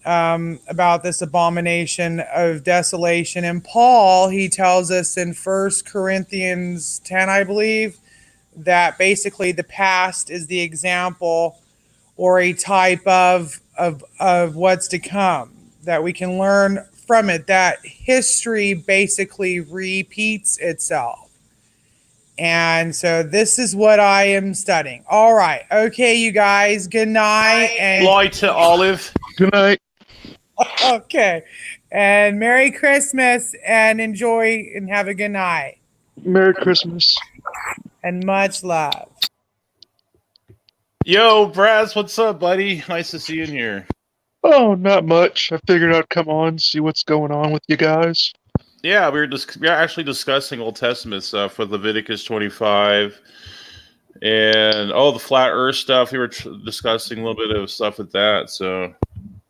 about this abomination of desolation. And Paul, he tells us in First Corinthians 10, I believe, that basically the past is the example or a type of what's to come, that we can learn from it, that history basically repeats itself. And so this is what I am studying. All right. Okay, you guys. Good night. And Light to Olive. Good night. okay. And Merry Christmas and enjoy and have a good night. Merry Christmas. And much love. Yo, Braz, what's up, buddy? Nice to see you in here. Oh, not much. I figured I'd come on, see what's going on with you guys. Yeah, we were actually discussing Old Testament stuff with Leviticus 25 and the flat Earth stuff. We were discussing a little bit of stuff with that. So,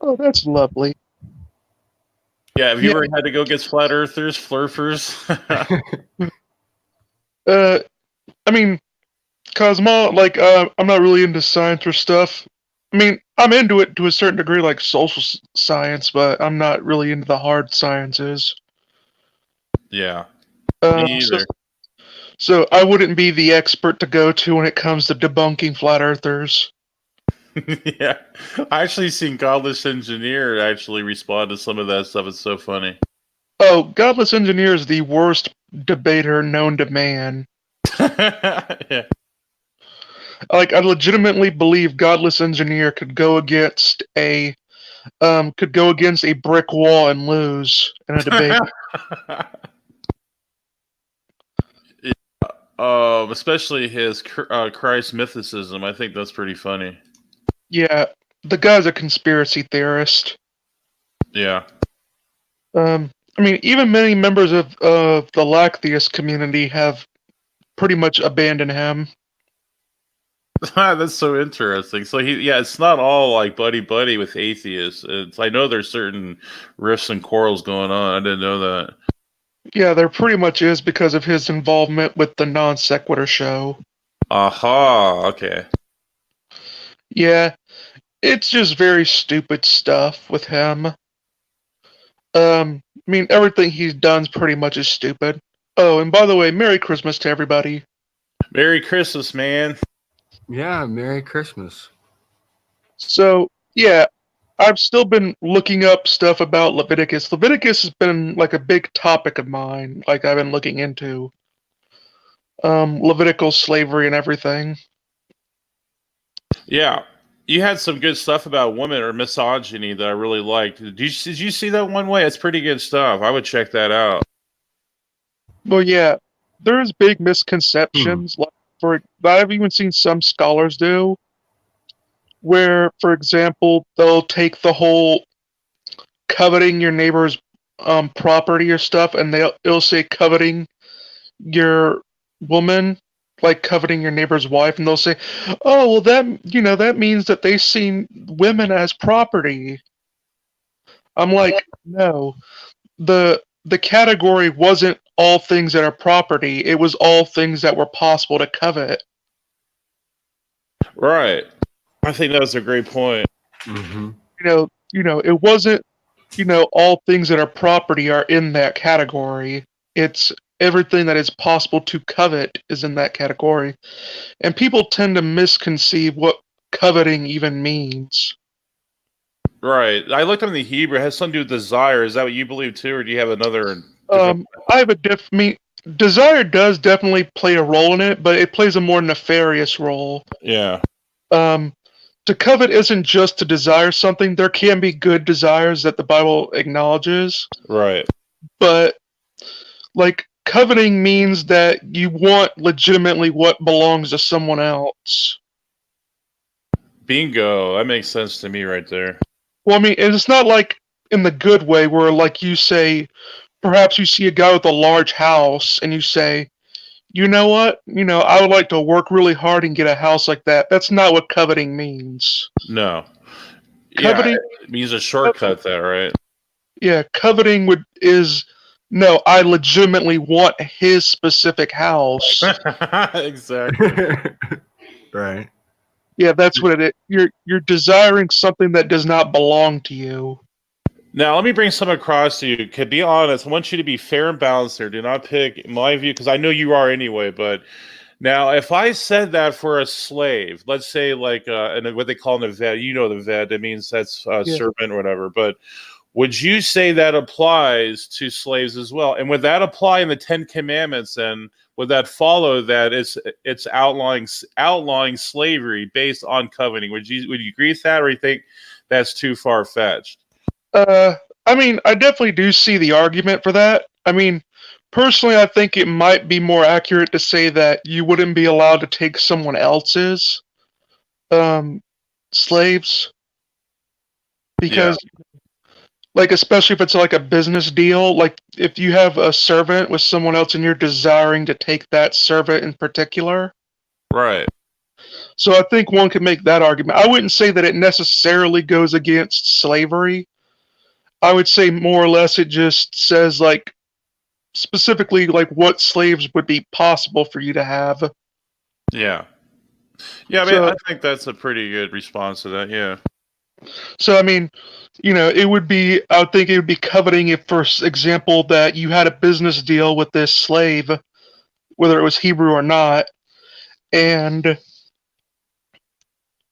oh, that's lovely. Yeah, have you ever had to go against flat earthers, flurfers? I mean, Cosmo, like, I'm not really into science or stuff. I mean, I'm into it to a certain degree, like social science, but I'm not really into the hard sciences. Yeah, me either. So I wouldn't be the expert to go to when it comes to debunking flat earthers. Yeah, I actually seen Godless Engineer actually respond to some of that stuff. It's so funny. Oh, Godless Engineer is the worst debater known to man. Yeah. Like, I legitimately believe Godless Engineer could go against a brick wall and lose in a debate. Yeah. Especially his Christ mythicism. I think that's pretty funny. Yeah, the guy's a conspiracy theorist. Yeah. I mean, even many members of the Lactheist community have pretty much abandoned him. That's so interesting. So it's not all like buddy with atheists. I know there's certain rifts and quarrels going on. I didn't know that. Yeah, there pretty much is because of his involvement with the Non Sequitur show. Aha, okay. Yeah, it's just very stupid stuff with him. I mean, everything he's done's pretty much is stupid. Oh, and by the way, Merry Christmas to everybody. Merry Christmas, man. Yeah, Merry Christmas. So, yeah, I've still been looking up stuff about Leviticus. Leviticus has been like a big topic of mine, like I've been looking into. Levitical slavery and everything. Yeah. You had some good stuff about women or misogyny that I really liked. Did you see that one way? It's pretty good stuff. I would check that out. Well, yeah, there's big misconceptions. Like, I've even seen some scholars do, where, for example, they'll take the whole coveting your neighbor's property or stuff, and it'll say coveting your woman, like coveting your neighbor's wife, and they'll say, "Oh, well, that means that they see women as property." I'm like, no, the category wasn't all things that are property; it was all things that were possible to covet. Right. I think that was a great point. Mm-hmm. It wasn't. All things that are property are in that category. It's everything that is possible to covet is in that category. And people tend to misconceive what coveting even means. Right. I looked up the Hebrew. It has something to do with desire. Is that what you believe too, or do you have another? I have desire does definitely play a role in it, but it plays a more nefarious role. Yeah. To covet isn't just to desire something. There can be good desires that the Bible acknowledges. Right. But, like, coveting means that you want legitimately what belongs to someone else. Bingo. That makes sense to me right there. Well, I mean, it's not like in the good way where, like, you say, perhaps you see a guy with a large house and you say, you know what? I would like to work really hard and get a house like that. That's not what coveting means. No. Coveting it means a shortcut there, right? Yeah, coveting no, I legitimately want his specific house. Exactly. Right. Yeah, that's what it is. You're desiring something that does not belong to you. Now, let me bring some across to you. To be honest, I want you to be fair and balanced here. Do not pick, in my view, because I know you are anyway. But now, if I said that for a slave, let's say like and what they call an vet, you know the vet, that means that's a Yeah. servant or whatever. But would you say that applies to slaves as well? And would that apply in the Ten Commandments? And would that follow that it's outlawing slavery based on coveting? Would you agree with that, or you think that's too far fetched? I mean, I definitely do see the argument for that. I mean, personally, I think it might be more accurate to say that you wouldn't be allowed to take someone else's slaves because, like, especially if it's like a business deal, like if you have a servant with someone else and you're desiring to take that servant in particular. Right. So I think one could make that argument. I wouldn't say that it necessarily goes against slavery. I would say more or less it just says like specifically like what slaves would be possible for you to have. Yeah. Yeah, I mean, So- I think that's a pretty good response to that. Yeah. So I mean, you know, I would think it would be coveting if, for example, that you had a business deal with this slave, whether it was Hebrew or not, and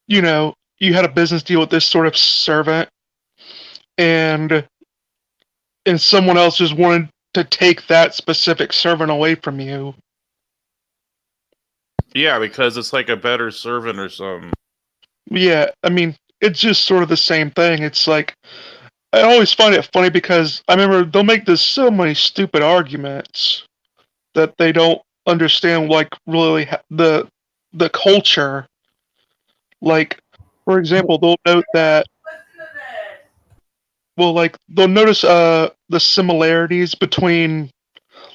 you know, you had a business deal with this sort of servant, and someone else just wanted to take that specific servant away from you. Yeah, because it's like a better servant or something. Yeah, I mean, it's just sort of the same thing. It's like, I always find it funny because I remember they'll make this so many stupid arguments that they don't understand, like, really the culture. Like, for example, they'll note that, well, like, they'll notice the similarities between,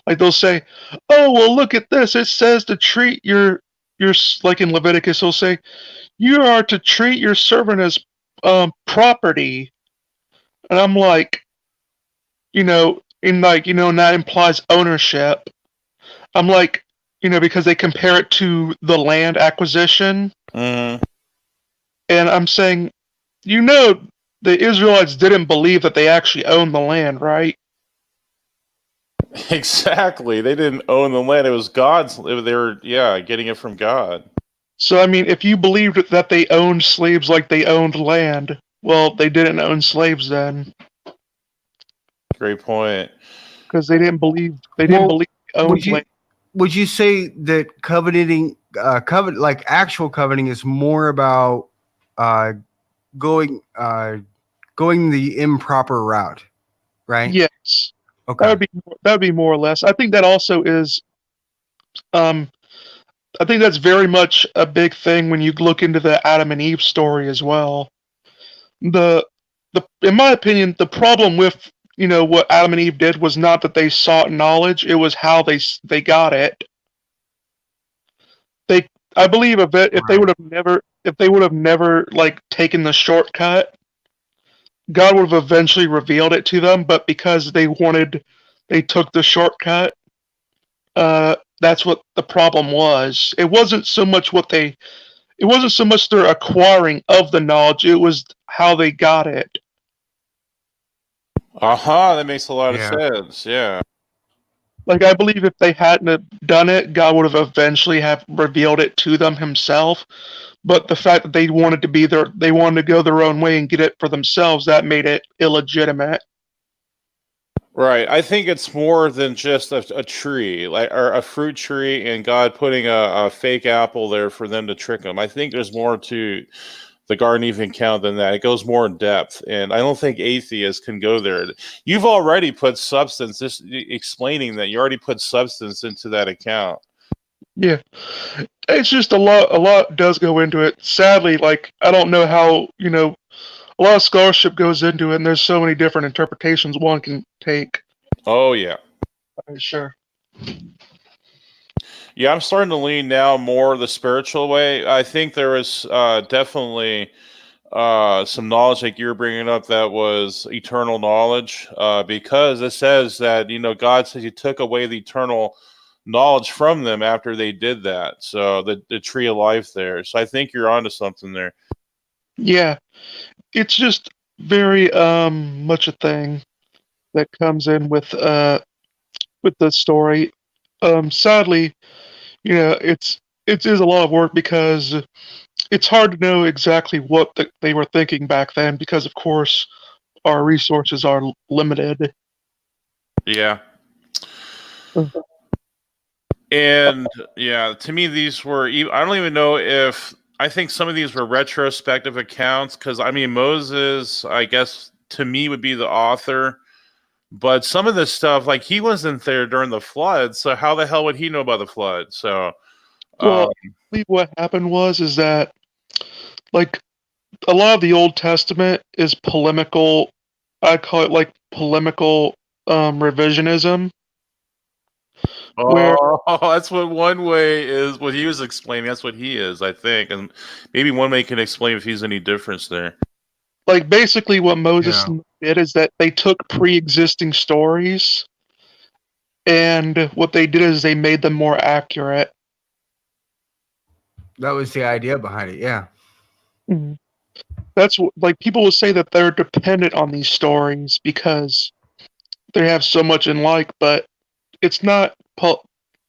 like, they'll say, oh, well, look at this. It says to treat your like in Leviticus, they'll say, you are to treat your servant as property. And I'm like, you know, and that implies ownership. I'm like, you know, because they compare it to the land acquisition. Mm. And I'm saying, you know, the Israelites didn't believe that they actually owned the land, right? Exactly. They didn't own the land. It was God's. They were, getting it from God. So, I mean, if you believed that they owned slaves like they owned land, well, they didn't own slaves then. Great point. Because they didn't believe they owned land. Would you say that actual coveting is more about going the improper route, right? Yes. Okay. That would be more or less. I think that also is I think that's very much a big thing when you look into the Adam and Eve story as well. The in my opinion, the problem with, you know, what Adam and Eve did was not that they sought knowledge, it was how they got it. I believe a bit if they would have never like taken the shortcut, God would have eventually revealed it to them, but because they took the shortcut, that's what the problem was. It wasn't so much their acquiring of the knowledge, it was how they got it. That makes a lot of sense. Yeah. Like, I believe if they hadn't have done it, God would have eventually have revealed it to them himself. But the fact that they wanted to go their own way and get it for themselves, that made it illegitimate. Right. I think it's more than just a tree, or a fruit tree, and God putting a fake apple there for them to trick them. I think there's more to the Garden Eden account than that. It goes more in depth, and I don't think atheists can go there. You've already put substance, just explaining that you already put substance into that account. Yeah. It's just a lot does go into it. Sadly, like, I don't know how, you know, a lot of scholarship goes into it, and there's so many different interpretations one can take. Oh, yeah. Sure. Yeah, I'm starting to lean now more the spiritual way. I think there is definitely some knowledge like you were bringing up that was eternal knowledge, because it says that, you know, God says he took away the eternal knowledge from them after they did that. So the tree of life there. So I think you're onto something there. Yeah, it's just very much a thing that comes in with the story. Sadly, it is a lot of work because it's hard to know exactly what they were thinking back then because, of course, our resources are limited. Yeah. Uh, And yeah, to me, these were, I don't even know if, I think some of these were retrospective accounts because, I mean, Moses, I guess, to me, would be the author. But some of this stuff, like he wasn't there during the flood. So how the hell would he know about the flood? So, Well, I believe what happened is that, like, a lot of the Old Testament is polemical. I call it like polemical revisionism, where oh, that's what one way is. What he was explaining, that's what he is, I think. And maybe one way can explain if he's any difference there. like basically what Moses Yeah. did is that they took pre-existing stories and what they did is they made them more accurate. That was the idea behind it. Yeah. Mhm. That's what, like, people will say that they're dependent on these stories because they have so much in like, but it's not,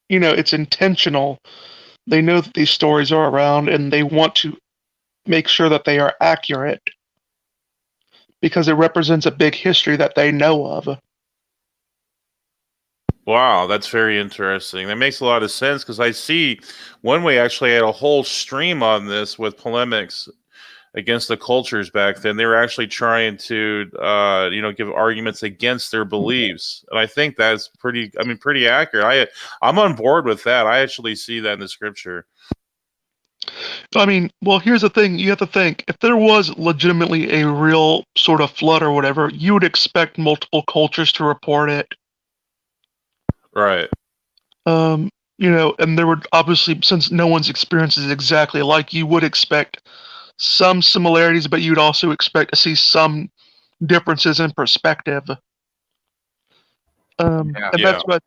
it's intentional. They know that these stories are around and they want to make sure that they are accurate because it represents a big history that they know of. Wow, that's very interesting. That makes a lot of sense because I see one way actually had a whole stream on this with polemics against the cultures back then. They were actually trying to, give arguments against their beliefs, and I think that's pretty accurate. I'm on board with that. I actually see that in the scripture. I mean, well, here's the thing. You have to think, if there was legitimately a real sort of flood or whatever, you would expect multiple cultures to report it. Right. And there would obviously, since no one's experience is exactly like, you would expect some similarities, but you'd also expect to see some differences in perspective. And Yeah. that's what.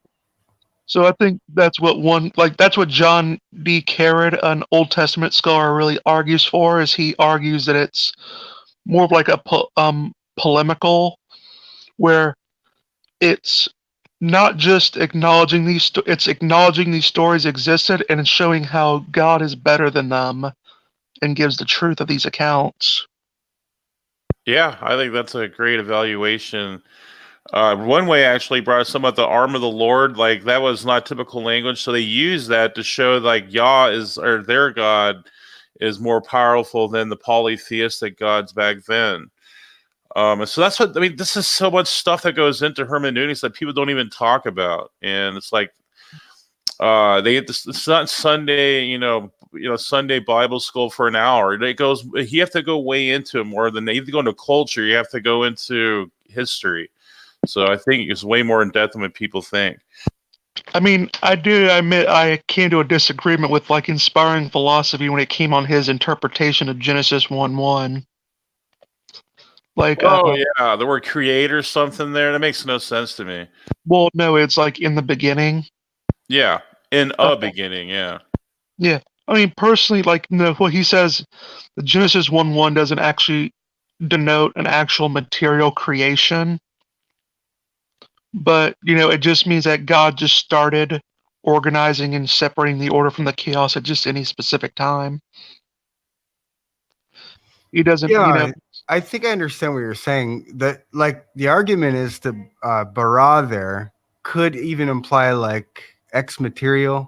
So I think that's what John D. Carrot, an Old Testament scholar, really argues for. Is he argues that it's more of like a polemical, where it's not just acknowledging it's acknowledging these stories existed and it's showing how God is better than them and gives the truth of these accounts. Yeah, I think that's a great evaluation. One way actually brought some of the arm of the Lord, like that was not typical language, so they used that to show like Yah or their God is more powerful than the polytheistic gods back then. So that's what I mean. This is so much stuff that goes into hermeneutics that people don't even talk about, and it's like they get this. It's not Sunday, Sunday Bible school for an hour. It goes. You have to go way into it more than you have to go into culture. You have to go into history. So I think it's way more in depth than what people think. I mean, I do admit I came to a disagreement with like inspiring philosophy when it came on his interpretation of Genesis 1:1. Like, Oh yeah, the word creator something there. That makes no sense to me. well, no, it's like in the beginning. Yeah, in a beginning. Yeah. Yeah, I mean, personally, like, no, what he says, the Genesis 1:1 doesn't actually denote an actual material creation, but it just means that God just started organizing and separating the order from the chaos at just any specific time. He doesn't, Yeah, I think I understand what you're saying. That like the argument is the bara there could even imply like ex materia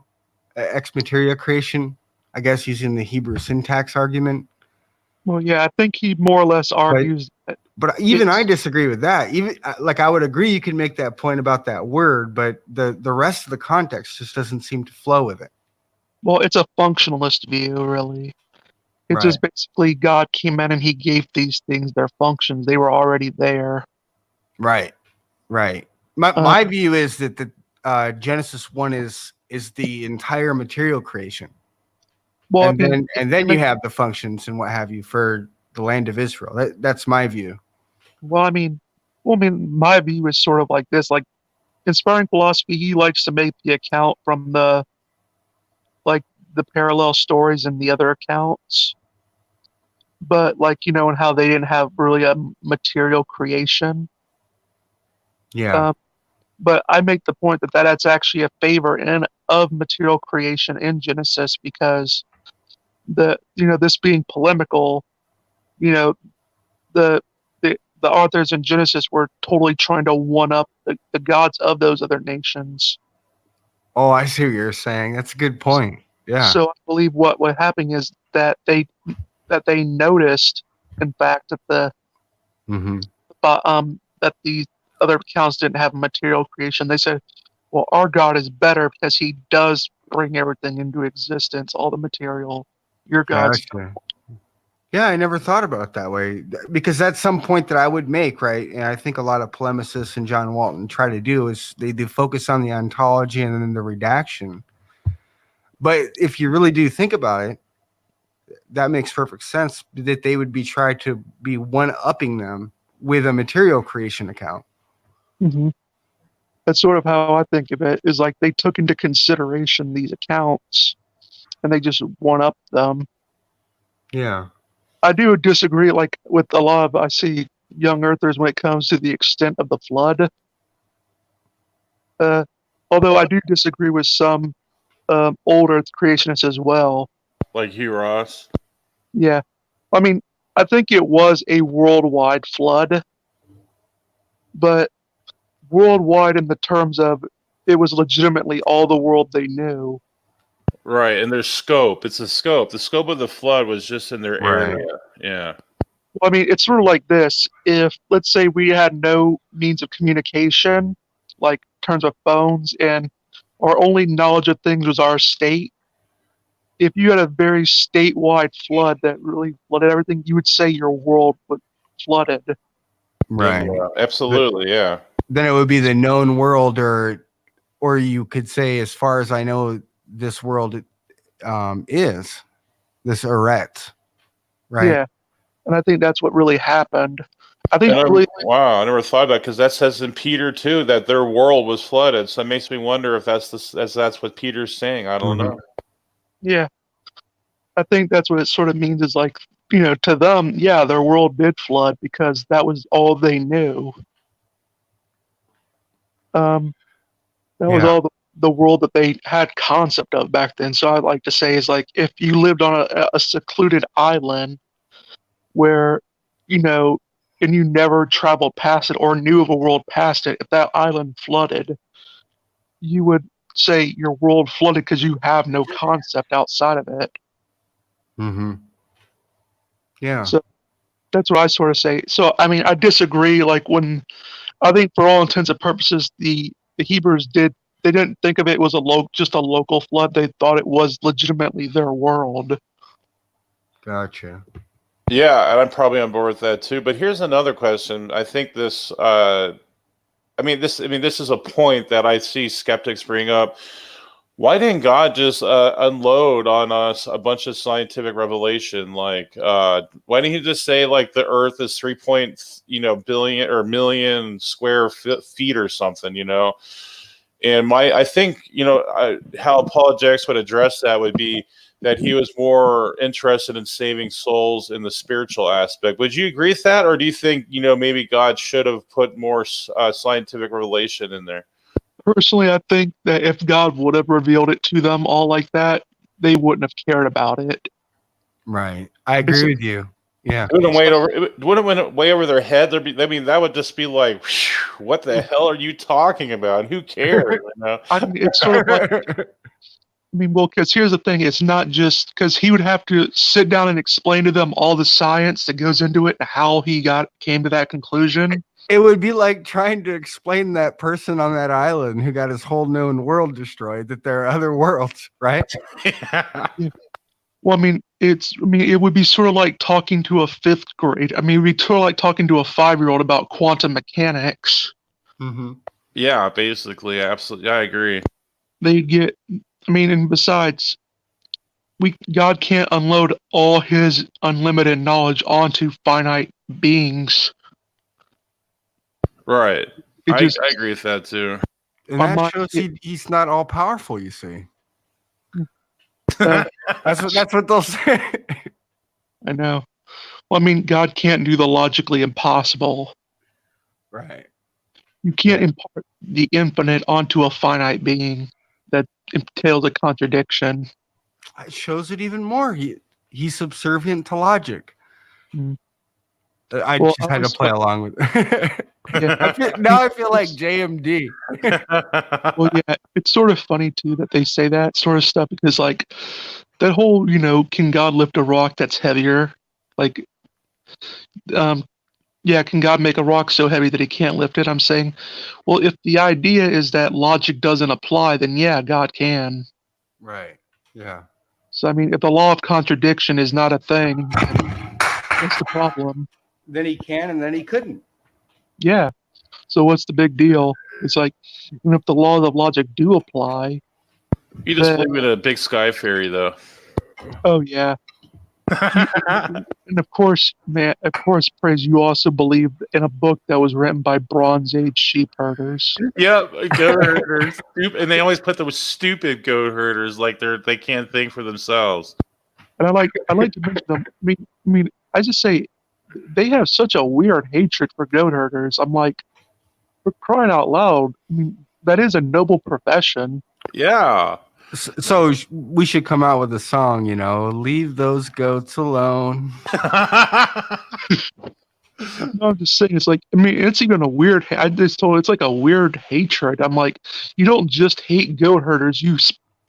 creation. I guess using the Hebrew syntax argument. Well, yeah, I think he more or less argues that. But even I disagree with that. Even like I would agree you could make that point about that word, but the rest of the context just doesn't seem to flow with it. Well, it's a functionalist view, really. It's Right. just basically God came in and he gave these things their functions. They were already there. Right. My view is that the Genesis 1 is the entire material creation. Well, And then you have the functions and what have you for the land of Israel. That's my view. Well, I mean, my view is sort of like this. Like, inspiring philosophy, he likes to make the account from the parallel stories in the other accounts, but and how they didn't have really a material creation. Yeah. But I make the point that that's actually a favor of material creation in Genesis, because this being polemical, you know the the authors in Genesis were totally trying to one up the gods of those other nations. Oh, I see what you're saying. That's a good point. Yeah. So I believe what happened is that they noticed, in fact, that Mm-hmm. that the other accounts didn't have material creation. They said, well, our God is better because he does bring everything into existence, all the material. Your God's Gotcha. Yeah, I never thought about it that way, because that's some point that I would make, right? And I think a lot of polemicists and John Walton try to do is they do focus on the ontology and then the redaction. But if you really do think about it, that makes perfect sense that they would be trying to be one-upping them with a material creation account. Mm-hmm. That's sort of how I think of it, is like they took into consideration these accounts and they just one up them. Yeah. I do disagree, like, with a lot of, I see young earthers when it comes to the extent of the flood. Although I do disagree with some old earth creationists as well. Like Hugh Ross. Yeah. I mean, I think it was a worldwide flood, but worldwide in the terms of it was legitimately all the world they knew. Right, and there's scope. It's a scope. The scope of the flood was just in their Right. area. Yeah. Well, I mean, it's sort of like this. If, let's say, we had no means of communication, like in terms of phones, and our only knowledge of things was our state, if you had a very statewide flood that really flooded everything, you would say your world was flooded. Right. Yeah, absolutely, yeah. Then it would be the known world, or you could say, as far as I know, this world is this Eret, right? Yeah. And I think that's what really happened. I think wow, I never thought of that, because that says in Peter too that their world was flooded. So it makes me wonder if that's what Peter's saying. I don't know. Yeah. I think that's what it sort of means, is like, to them, yeah, their world did flood because that was all they knew. That was all the world that they had concept of back then. So I'd like to say is, like, if you lived on a secluded island where, and you never traveled past it or knew of a world past it, if that island flooded, you would say your world flooded because you have no concept outside of it. Mm-hmm. Yeah. So that's what I sort of say. So, I mean, I disagree. Like, when I think for all intents and purposes, the Hebrews they didn't think of it was just a local flood. They thought it was legitimately their world. Gotcha. Yeah, and I'm probably on board with that too. But here's another question. I think this this is a point that I see skeptics bring up. Why didn't God just unload on us a bunch of scientific revelation? Like, why didn't He just say, like, the Earth is 3 billion or million square feet or something? And I think how apologetics would address that would be that he was more interested in saving souls in the spiritual aspect. Would you agree with that, or do you think maybe God should have put more scientific revelation in there? Personally, I think that if God would have revealed it to them all like that, they wouldn't have cared about it. Right. I agree with you. Yeah. It wouldn't went way over their head. That would just be like, whew, what the hell are you talking about? Who cares? I mean, it's sort of like, because here's the thing. It's not just because he would have to sit down and explain to them all the science that goes into it and how he came to that conclusion. It would be like trying to explain that person on that island who got his whole known world destroyed that there are other worlds, right? Yeah. Well, it would be sort of like talking to a fifth grade. It would be sort of like talking to a 5-year-old about quantum mechanics. Mm-hmm. Yeah, basically, absolutely. I agree. They get, and besides, God can't unload all his unlimited knowledge onto finite beings. Right. I agree with that too. And that shows he's not all powerful, you see. Uh, That's what they'll say. I know. Well, I mean, God can't do the logically impossible. Right. You can't impart the infinite onto a finite being. That entails a contradiction. It shows it even more. He's subservient to logic. Mm. I Well, just had to play along with it. Yeah. Now I feel like JMD. Well, yeah, it's sort of funny too that they say that sort of stuff because, like, that whole, can God lift a rock that's heavier? Like, yeah, can God make a rock so heavy that he can't lift it? I'm saying, well, if the idea is that logic doesn't apply, then yeah, God can. Right. Yeah. So, I mean, if the law of contradiction is not a thing, then what's the problem? Then he can, and then he couldn't. Yeah. So what's the big deal? It's like, even if the laws of logic do apply. You just believe in a big sky fairy, though. Oh, yeah. And of course, praise, you also believe in a book that was written by Bronze Age sheep herders. Yep, goat herders. And they always put those stupid goat herders like they can't think for themselves. And I like to mention them. I mean, I just say they have such a weird hatred for goat herders. I'm like, for crying out loud, I mean, that is a noble profession. Yeah. So we should come out with a song, leave those goats alone. No, I'm just saying, it's like, I mean, it's even a weird, it's like a weird hatred. I'm like, you don't just hate goat herders, you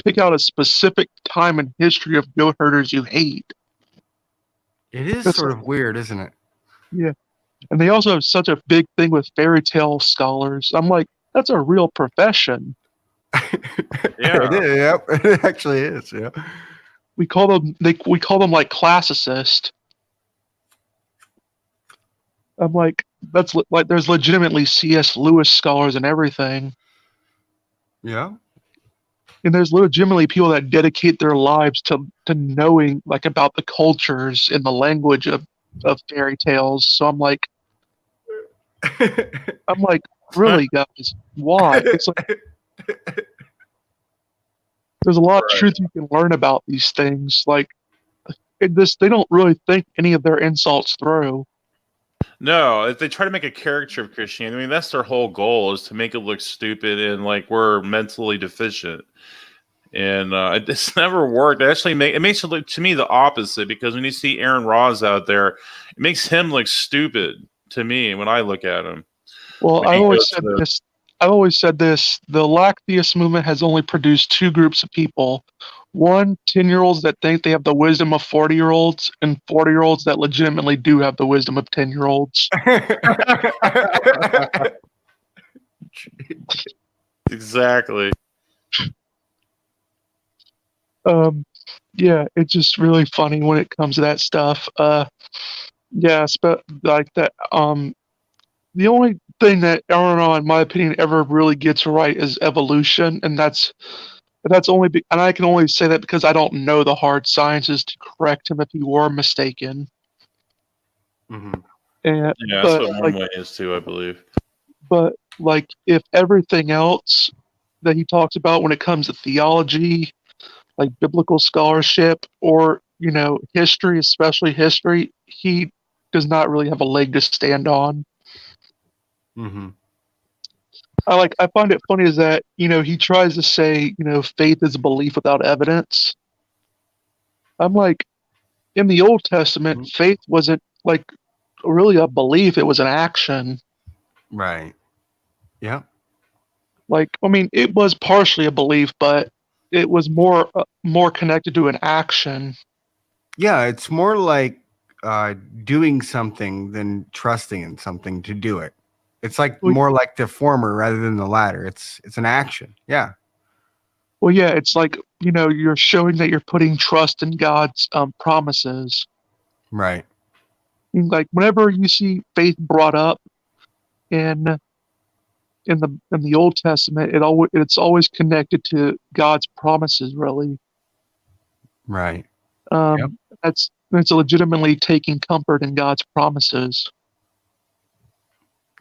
pick out a specific time in history of goat herders you hate. It is sort of weird, isn't it? Yeah. And they also have such a big thing with fairy tale scholars. I'm like, that's a real profession. Yeah. It is, yep. It actually is, yeah. We call them like classicists. I'm like, that's like, there's legitimately C.S. Lewis scholars and everything. Yeah. And there's legitimately people that dedicate their lives to knowing, like, about the cultures and the language of fairy tales. So I'm like, really, guys, why? It's like, there's a lot of truth you can learn about these things. Like, they don't really think any of their insults through. No, if they try to make a caricature of Christianity, I mean, that's their whole goal, is to make it look stupid and like we're mentally deficient. And it's never worked. It makes it look, to me, the opposite, because when you see Aaron Ross out there, it makes him look stupid to me when I look at him. Well, I've always said this. The Lack Theist movement has only produced two groups of people. 10-year-olds that think they have the wisdom of 40-year-olds, and 40-year-olds that legitimately do have the wisdom of 10-year-olds. Exactly. Yeah, it's just really funny when it comes to that stuff. Yeah, like that. The only thing that, I don't know, in my opinion, ever really gets right is evolution, and that's only and I can only say that because I don't know the hard sciences to correct him if he were mistaken. Mm-hmm. And yeah, that's what Mormon is too, I believe. But like, if everything else that he talks about when it comes to theology, like biblical scholarship, or history, especially history, he does not really have a leg to stand on. Mm-hmm. I find it funny is that he tries to say faith is a belief without evidence. I'm like, in the Old Testament, faith wasn't like really a belief; it was an action. Right. Yeah. Like, I mean, it was partially a belief, but it was more connected to an action. Yeah, it's more like doing something than trusting in something to do it. It's like more like the former rather than the latter. It's an action. Yeah. Well, yeah, it's like, you're showing that you're putting trust in God's promises. Right. Like, whenever you see faith brought up in the Old Testament, it's always connected to God's promises, really. Right. That's legitimately taking comfort in God's promises.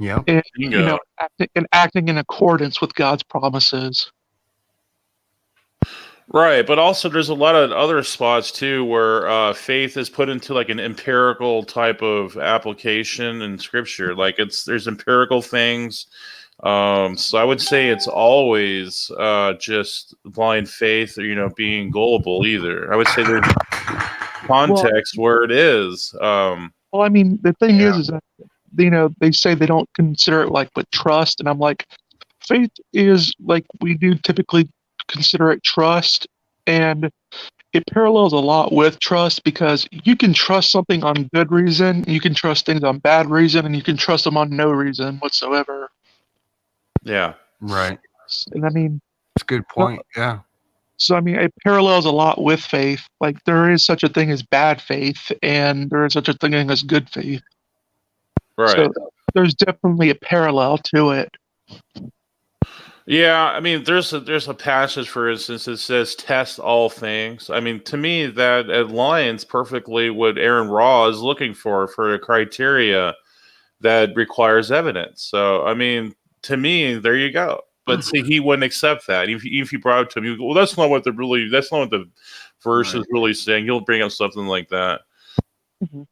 Yeah. and Bingo. acting in accordance with God's promises. Right, but also there's a lot of other spots too where faith is put into like an empirical type of application in Scripture. Like there's empirical things. So I would say it's always just blind faith or being gullible either. I would say there's context where it is. Well, I mean, the thing Yeah. is that they say they don't consider it like with trust, and I'm like, faith is like we do typically consider it trust, and it parallels a lot with trust because you can trust something on good reason, you can trust things on bad reason, and you can trust them on no reason whatsoever. Yeah. Right. And I mean, That's a good point. Yeah. so I mean, it parallels a lot with faith. Like there is such a thing as bad faith, and there is such a thing as good faith. Right. So there's definitely a parallel to it. Yeah, I mean, there's a passage, for instance, that says test all things. I mean, to me, that aligns perfectly what Aaron Raw is looking for a criteria that requires evidence. So, I mean, to me, there you go. But see, he wouldn't accept that. Even if you brought it to him, he would go, well, that's not what the verse is really saying. He'll bring up something like that. Mhm.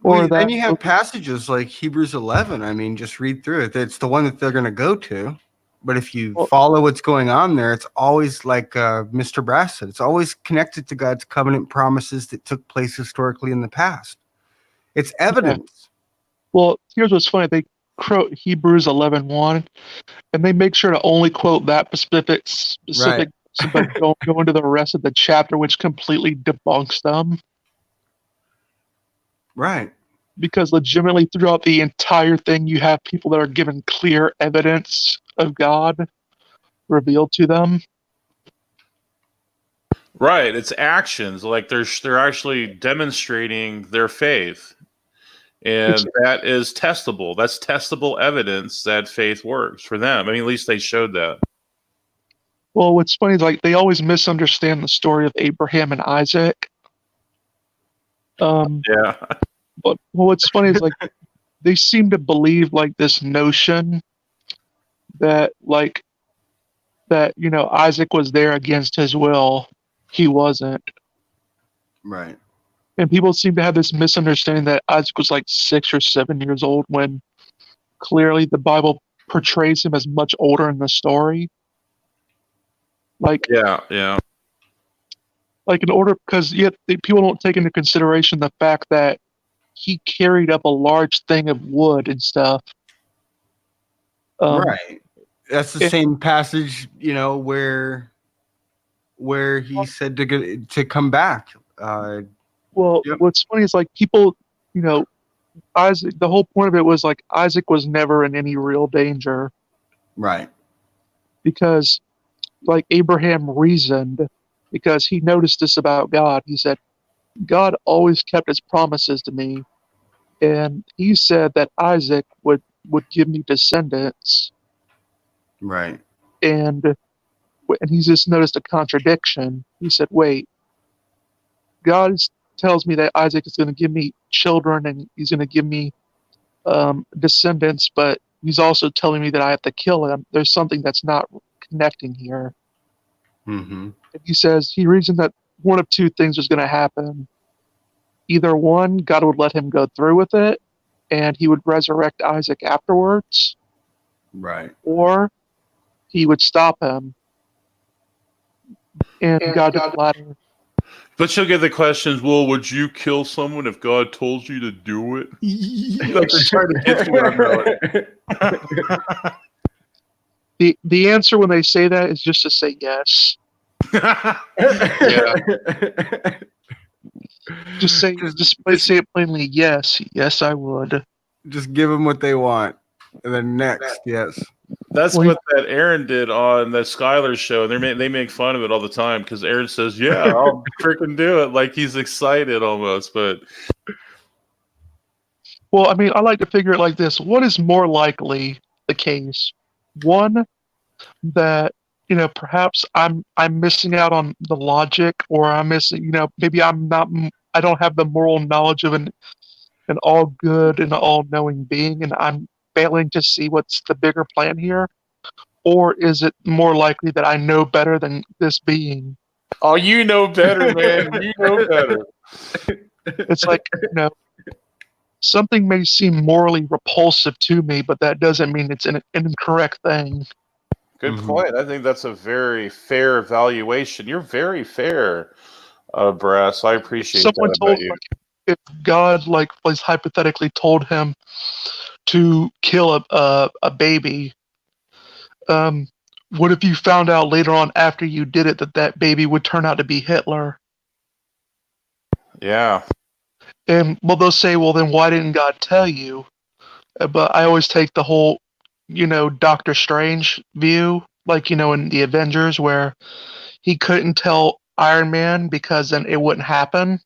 Well, Or then that you have passages like Hebrews 11. I mean, just read through it. It's the one that they're going to go to. But if you follow what's going on there, it's always like Mr. Brass said. It's always connected to God's covenant promises that took place historically in the past. It's evidence. Well, here's what's funny. They quote Hebrews 11:1, and they make sure to only quote that specific, Right. but don't go into the rest of the chapter, which completely debunks them. Right. Because legitimately, throughout the entire thing, you have people that are given clear evidence of God revealed to them. Right. It's actions. Like they're actually demonstrating their faith. And that is testable. That's testable evidence that faith works for them. I mean, at least they showed that. Well, what's funny is like they always misunderstand the story of Abraham and Isaac. Yeah. But what's funny is like they seem to believe like this notion that Isaac was there against his will. He wasn't. Right. And people seem to have this misunderstanding that Isaac was like 6 or 7 years old when clearly the Bible portrays him as much older in the story. Like Yeah. like in order because yet people don't take into consideration the fact that he carried up a large thing of wood and stuff. Right. That's the same passage, where he said to come back. Well, Yep. what's funny is like people, Isaac. The whole point of it was like Isaac was never in any real danger Right. because, like Abraham reasoned, because he noticed this about God. He said, God always kept his promises to me, and he said that Isaac would give me descendants, Right. and he just noticed a contradiction. He said, wait, God tells me that Isaac is going to give me children and he's going to give me descendants, but he's also telling me that I have to kill him. There's something that's not connecting here. Mm-hmm. And he reasoned that one of two things was going to happen. Either one, God would let him go through with it and he would resurrect Isaac afterwards, Right. or he would stop him. And God did the latter. But you'll get the questions, well, would you kill someone if God told you to do it? Like they're trying to get you. The answer when they say that is just to say yes. Yeah. Just say it plainly. Yes, I would. Just give them what they want, and then next, yes. That's what that Aaron did on the Skylar show. They make fun of it all the time because Aaron says, "Yeah, I'll freaking do it," like he's excited almost. But well, I mean, I like to figure it like this: what is more likely the case? One, that perhaps I'm missing out on the logic, or I'm missing, maybe I don't have the moral knowledge of an all good and all knowing being, and I'm failing to see what's the bigger plan here? Or is it more likely that I know better than this being? Oh, you know better, man. You know better. It's like, something may seem morally repulsive to me, but that doesn't mean it's an incorrect thing. Good Mhm. point. I think that's a very fair evaluation. You're very fair, Brass. I appreciate Someone that told, about you. like, if God, like, was hypothetically told him to kill a baby, what if you found out later on after you did it that that baby would turn out to be Hitler? Yeah. And well, they'll say, well, then why didn't God tell you? But I always take the whole, Doctor Strange view, like, in the Avengers, where he couldn't tell Iron Man because then it wouldn't happen.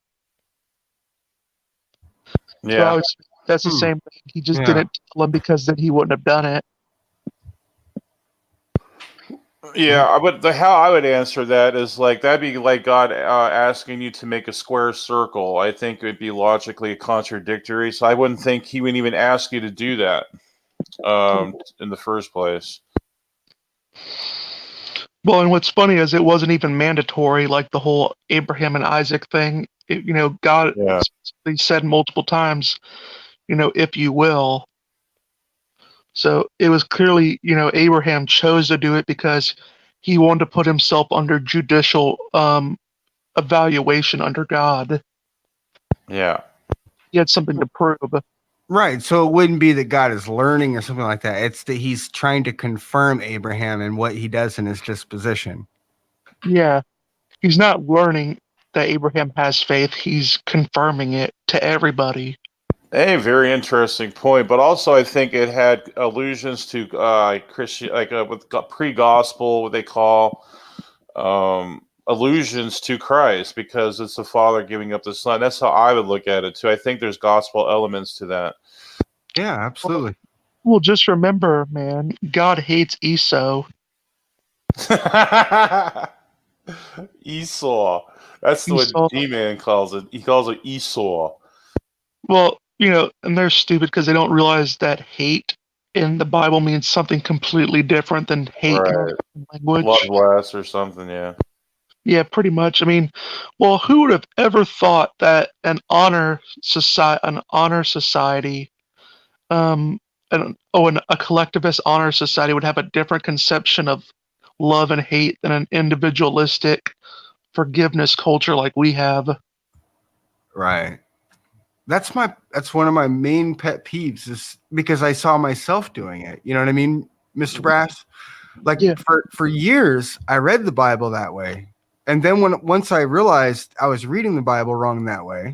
So Yeah. that's the same thing. He just Yeah. didn't tell him because then he wouldn't have done it. Yeah, but how I would answer that is like that'd be like God asking you to make a square circle. I think it would be logically contradictory, so I wouldn't think he would even ask you to do that in the first place. Well, and what's funny is it wasn't even mandatory, like the whole Abraham and Isaac thing. God Yeah. specifically said multiple times, if you will. So it was clearly, Abraham chose to do it because he wanted to put himself under judicial evaluation under God. Yeah. He had something to prove. Right. So it wouldn't be that God is learning or something like that. It's that he's trying to confirm Abraham and what he does in his disposition. Yeah. He's not learning that Abraham has faith. He's confirming it to everybody. A very interesting point, but also I think it had allusions to Christian, like with pre-gospel, what they call allusions to Christ, because it's the Father giving up the Son. That's how I would look at it too. I think there's gospel elements to that. Yeah, absolutely. Well, just remember, man, God hates Esau. Esau. That's Esau. what D-Man calls it. He calls it Esau. Well, and they're stupid because they don't realize that hate in the Bible means something completely different than hate in our language. Bloodlust or something, yeah. Yeah, pretty much. I mean, well, who would have ever thought that an honor society, and a collectivist honor society would have a different conception of love and hate than an individualistic forgiveness culture like we have. Right. That's one of my main pet peeves, is because I saw myself doing it. You know what I mean, Mr. Brass? Like, Yeah. for years, I read the Bible that way. And then once I realized I was reading the Bible wrong that way,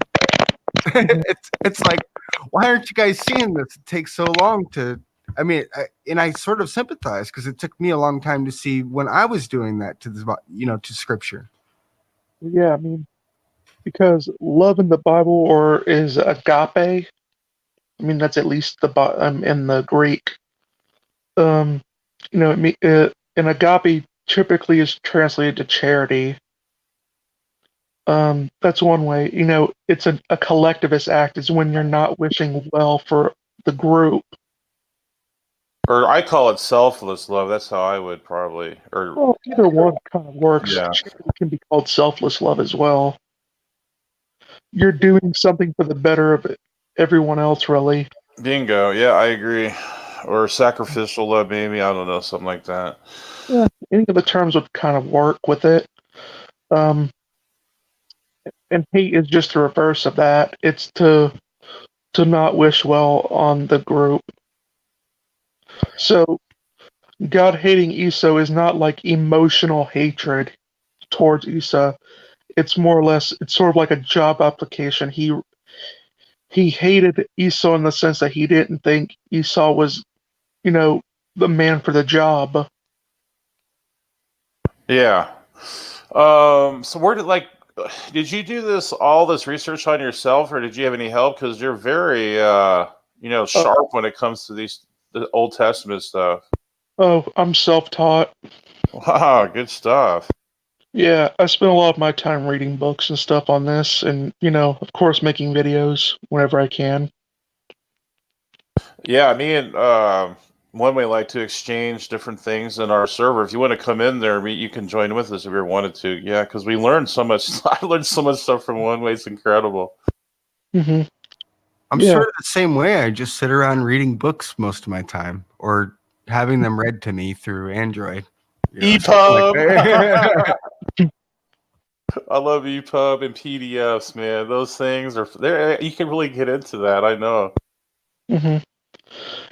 it's like, why aren't you guys seeing this? It takes so long to, and I sort of sympathize because it took me a long time to see when I was doing that to Scripture. Yeah, I mean, because love in the Bible is agape. I mean, that's at least in the Greek. And agape typically is translated to charity. That's one way. It's a collectivist act. Is when you're not wishing well for the group. Or I call it selfless love. That's how I would probably. Well, either one kind of works. Yeah. Charity can be called selfless love as well. You're doing something for the better of everyone else, really. Bingo. Yeah, I agree. Or sacrificial love, maybe. I don't know, something like that. Yeah, any of the terms would kind of work with it. And hate is just the reverse of that. It's to not wish well on the group. So God hating Esau is not like emotional hatred towards Esau. It's more or less, it's sort of like a job application. He hated Esau in the sense that he didn't think Esau was, the man for the job. Yeah. So where did you do all this research on yourself, or did you have any help? Because you're very, sharp when it comes to the Old Testament stuff. Oh, I'm self-taught. Wow, good stuff. Yeah, I spend a lot of my time reading books and stuff on this, and of course, making videos whenever I can. Yeah, me and one way like to exchange different things in our server. If you want to come in there, you can join with us if you ever wanted to. Yeah, because we learned so much. I learned so much stuff from one way. It's incredible. Mm-hmm. I'm Yeah. sort of the same way. I just sit around reading books most of my time, or having them read to me through Android. Something like that. I love EPUB and PDFs, man. Those things are there. You can really get into that. I know. Mm-hmm.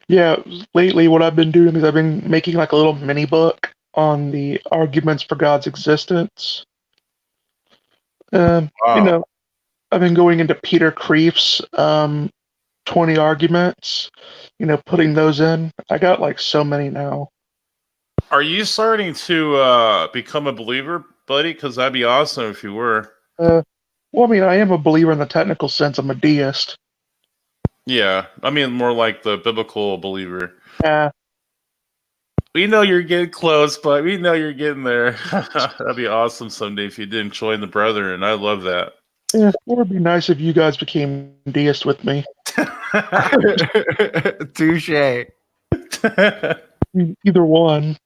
Yeah. Lately, what I've been doing is I've been making like a little mini book on the arguments for God's existence. You Wow. know, I've been going into Peter Kreeft's 20 arguments, putting those in. I got like so many now. Are you starting to become a believer, buddy? Because that'd be awesome if you were. Well, I mean, I am a believer in the technical sense. I'm a deist. Yeah, I mean more like the biblical believer. Yeah. We know you're getting close, but we know you're getting there. That'd be awesome someday if you didn't join the brethren. I love that. Yeah, it would be nice if you guys became deist with me. Touche. Either one.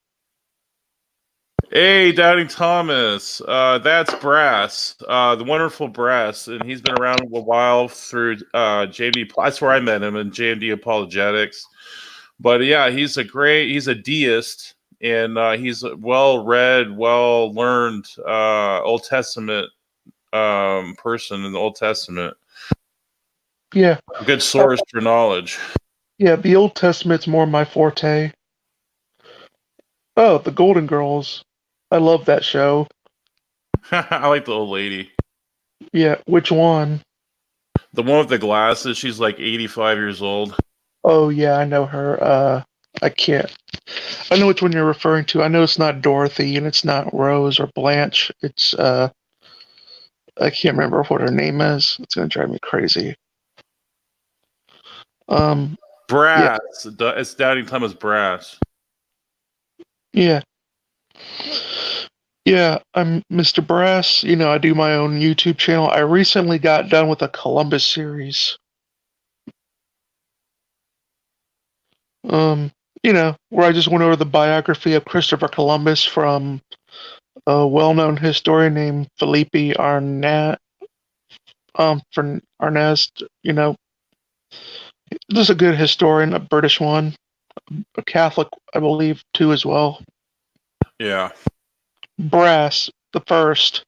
Hey, Doubting Thomas. That's Brass, the wonderful Brass, and he's been around a while through JMD. That's where I met him in JMD Apologetics. But yeah, he's a deist, and he's a well-read, well-learned Old Testament person in the Old Testament. Yeah. A good source for knowledge. Yeah, the Old Testament's more my forte. Oh, the Golden Girls. I love that show. I like the old lady. Yeah, which one? The one with the glasses. She's like 85 years old. Oh, yeah, I know her. I can't. I know which one you're referring to. I know it's not Dorothy and it's not Rose or Blanche. It's, I can't remember what her name is. It's going to drive me crazy. Brass. Yeah. It's Doubting Thomas Brass. Yeah. Yeah, I'm Mr. Brass. I do my own YouTube channel. I recently got done with a Columbus series. Where I just went over the biography of Christopher Columbus from a well-known historian named Felipe Arnaz. For Arnaz, just a good historian, a British one, a Catholic, I believe, too, as well. Yeah. Brass, the first.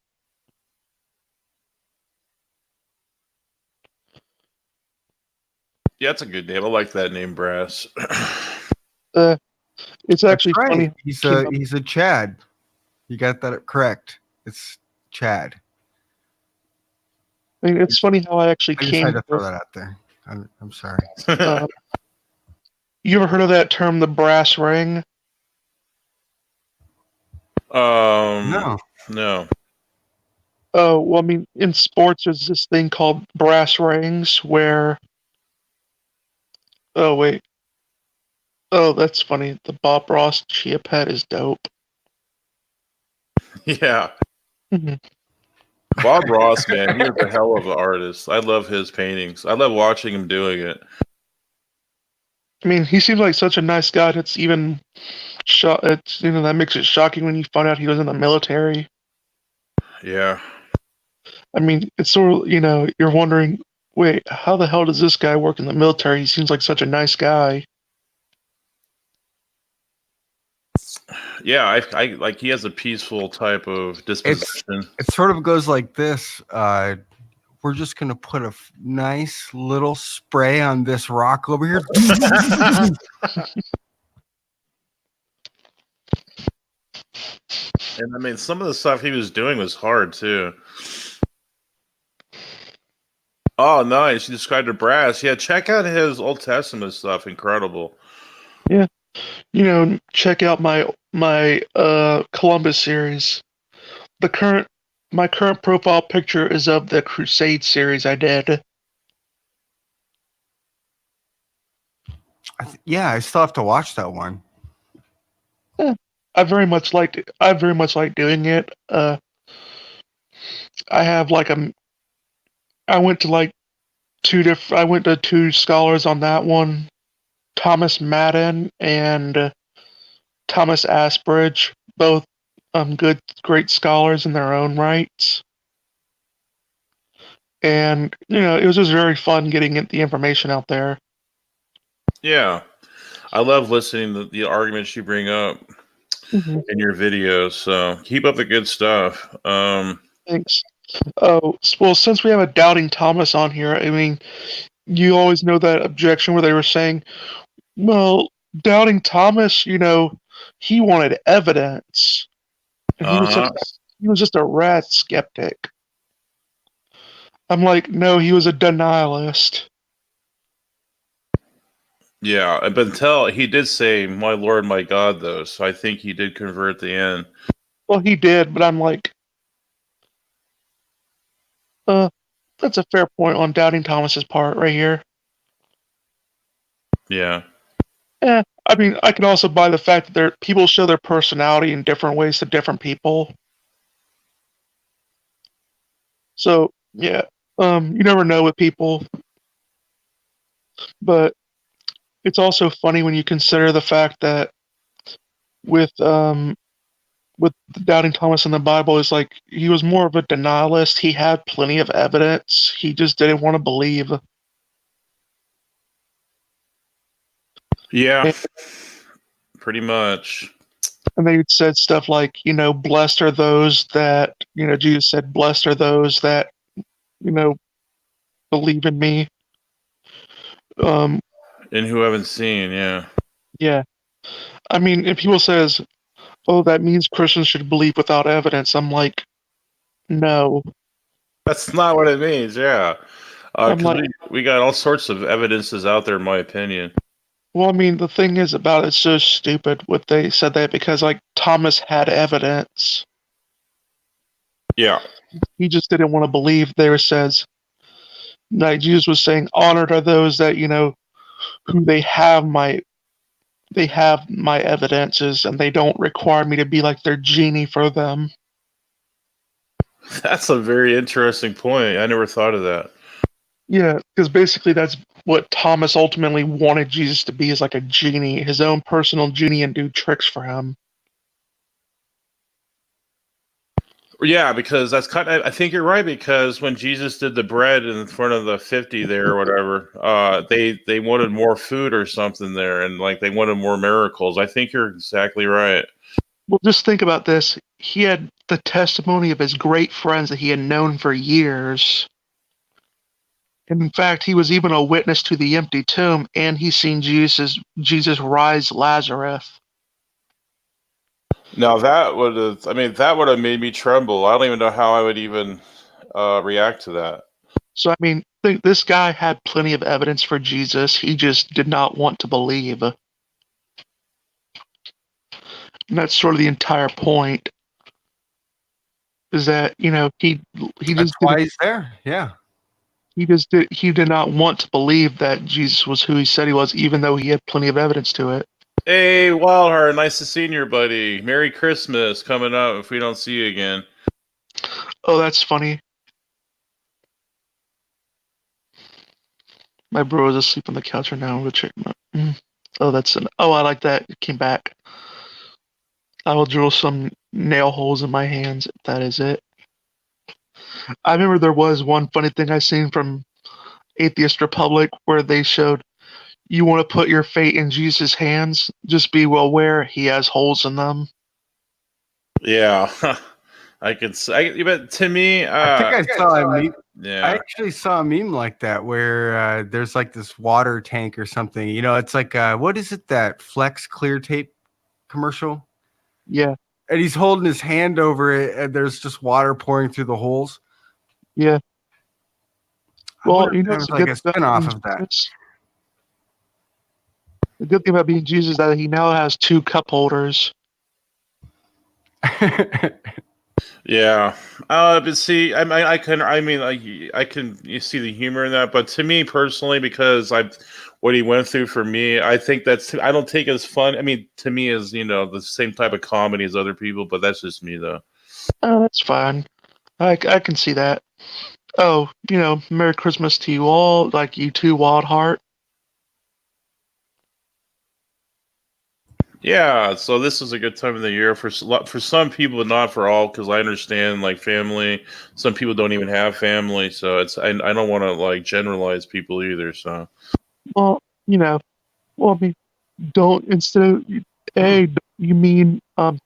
Yeah, that's a good name. I like that name, Brass. It's actually right. funny. He's a Chad. You got that correct. It's Chad. I mean, it's funny how I actually I just had to throw that out there. I'm sorry. You ever heard of that term, the brass ring? No. Oh, well, I mean, in sports, there's this thing called brass rings where. Oh, wait. Oh, that's funny. The Bob Ross Chia Pet is dope. Yeah. Mm-hmm. Bob Ross, man, he was a hell of an artist. I love his paintings. I love watching him doing it. I mean, he seems like such a nice guy. It's even it's that makes it shocking when you find out he was in the military. Yeah. I mean, it's sort of you're wondering, wait, how the hell does this guy work in the military? He seems like such a nice guy. Yeah, I like he has a peaceful type of disposition. It sort of goes like this. We're just going to put a nice little spray on this rock over here. And I mean, some of the stuff he was doing was hard too. Oh, nice. You described a Brass. Yeah, check out his Old Testament stuff. Incredible. Yeah. Check out my Columbus series. My current profile picture is of the Crusade series I did. I still have to watch that one. Yeah, I very much liked it. I very much like doing it. I have I went to two scholars on that one. Thomas Madden and Thomas Asbridge, both great scholars in their own rights. And, it was just very fun getting the information out there. Yeah. I love listening to the arguments you bring up in your videos. So keep up the good stuff. Thanks. Oh, well, since we have a Doubting Thomas on here, I mean, you always know that objection where they were saying, well, Doubting Thomas, he wanted evidence. And he was just a rat skeptic. I'm like, no, he was a denialist. Yeah, but he did say, "My Lord, my God," though, so I think he did convert at the end. Well, he did, but I'm like, that's a fair point on Doubting Thomas's part right here. Yeah. I mean, I can also buy the fact that people show their personality in different ways to different people. So, yeah, you never know with people. But it's also funny when you consider the fact that with Doubting Thomas in the Bible is like he was more of a denialist. He had plenty of evidence. He just didn't want to believe. Yeah. Pretty much. And they said stuff like, blessed are those that, Jesus said, blessed are those that, believe in me. And who haven't seen, yeah. Yeah. I mean, if people says, oh, that means Christians should believe without evidence, I'm like, no. That's not what it means, yeah. We got all sorts of evidences out there, in my opinion. Well, I mean, the thing is about it's so stupid what they said that because, like, Thomas had evidence. Yeah. He just didn't want to believe. There says, like Jesus was saying, honored are those that, who they have my evidences and they don't require me to be like their genie for them. That's a very interesting point. I never thought of that. Yeah, because basically that's what Thomas ultimately wanted Jesus to be, is like a genie, his own personal genie, and do tricks for him. Yeah, because that's I think you're right, because when Jesus did the bread in front of the 50 there or whatever, they wanted more food or something there, and like they wanted more miracles. I think you're exactly right. Well, just think about this. He had the testimony of his great friends that he had known for years. And in fact, he was even a witness to the empty tomb, and he's seen Jesus rise Lazarus. Now that would have made me tremble. I don't even know how I would even react to that. So, I mean, this guy had plenty of evidence for Jesus. He just did not want to believe. And that's sort of the entire point. Is that, he That's just why he's there. Yeah. he did not want to believe that Jesus was who he said he was, even though he had plenty of evidence to it. Hey, Wildheart, nice to see you, buddy. Merry Christmas coming up if we don't see you again. Oh, that's funny. My bro is asleep on the couch right now. I'm gonna check him out. Oh, I like that. It came back. I will drill some nail holes in my hands if that is it. I remember there was one funny thing I seen from Atheist Republic where they showed, you want to put your fate in Jesus' hands, just be well aware he has holes in them. Yeah, but to me, I think I saw a meme. Yeah, I actually saw a meme like that where there's like this water tank or something. It's like what is it, that Flex clear tape commercial? Yeah. And he's holding his hand over it, and there's just water pouring through the holes. Yeah. Well, it's like a spinoff of that. The good thing about being Jesus is that he now has 2 cup holders. Yeah. But see, I can you see the humor in that, but to me personally, because what he went through for me, I think I don't take it as fun. I mean, to me, as the same type of comedy as other people, but that's just me though. Oh, that's fine. I can see that. Oh, Merry Christmas to you all, like you too, Wild Heart. Yeah, so this is a good time of the year for some people, but not for all. Because I understand, like family. Some people don't even have family, so I don't want to like generalize people either. So Well, I mean, don't instead of A, you mean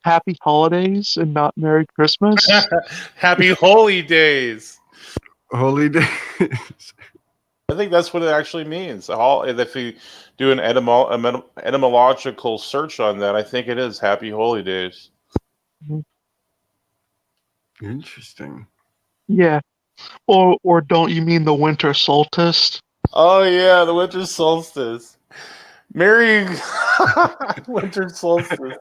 Happy Holidays and not Merry Christmas? happy holy days. Holy day. I think that's what it actually means. If you do an etymological search on that, I think it is happy holy days. Interesting. Yeah. Or don't you mean the winter solstice? Oh yeah, the winter solstice. Merry winter solstice.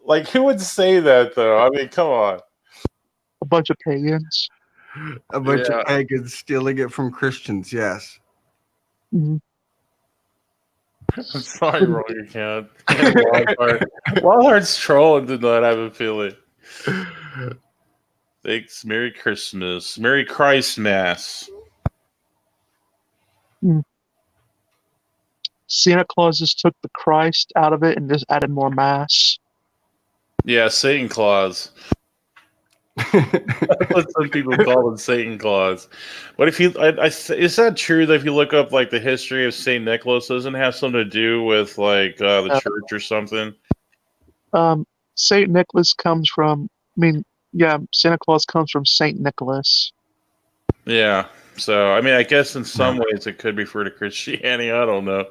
Like, who would say that though? I mean, come on. A bunch of pagans. A bunch Yeah. of pagans stealing it from Christians, yes. Mhm. I'm sorry, wrong account. Wildheart's trolling tonight, I have a feeling. Thanks. Merry Christmas. Merry Christmas. Santa Claus just took the Christ out of it and just added more mass. Yeah, Satan Claus. That's what some people call him, Satan Claus. But if you, is that true that if you look up like the history of Saint Nicholas, doesn't it have something to do with like the church or something? Saint Nicholas comes from. Santa Claus comes from Saint Nicholas. Yeah. So I mean, I guess in some ways it could refer to Christianity. I don't know.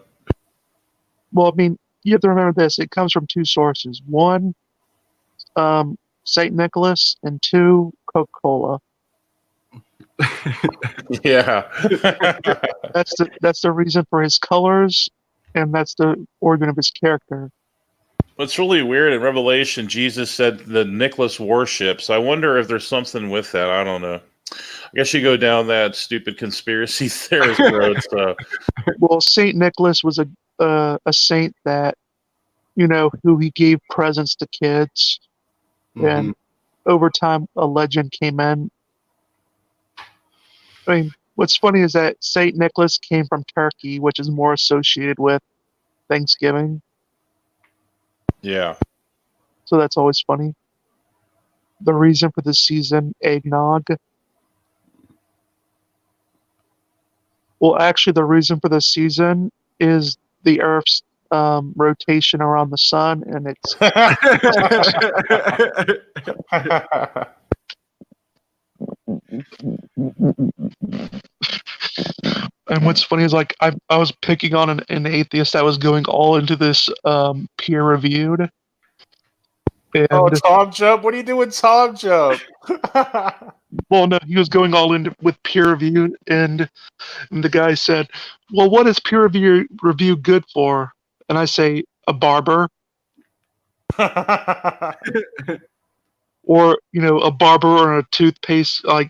Well, I mean, you have to remember this. It comes from two sources. One, Saint Nicholas, and two, Coca-Cola. Yeah. That's the reason for his colors, and that's the origin of his character. What's really weird in Revelation, Jesus said the Nicholas worship. So I wonder if there's something with that. I don't know. I guess you go down that stupid conspiracy theorist road. So, well, Saint Nicholas was a saint that, who he gave presents to kids, and over time a legend came in. I mean, what's funny is that Saint Nicholas came from Turkey, which is more associated with Thanksgiving. yeah. So that's always funny. The reason for the season, eggnog. Well, actually, the reason for the season is the Earth's rotation around the sun, and it's. And what's funny is like I was picking on an atheist that was going all into this peer reviewed. And, Tom Jump? What are you doing, Tom Jump? well, no, he was going all into with peer review, and the guy said, "Well, what is peer review good for?" And I say, "A barber, or a barber or a toothpaste, like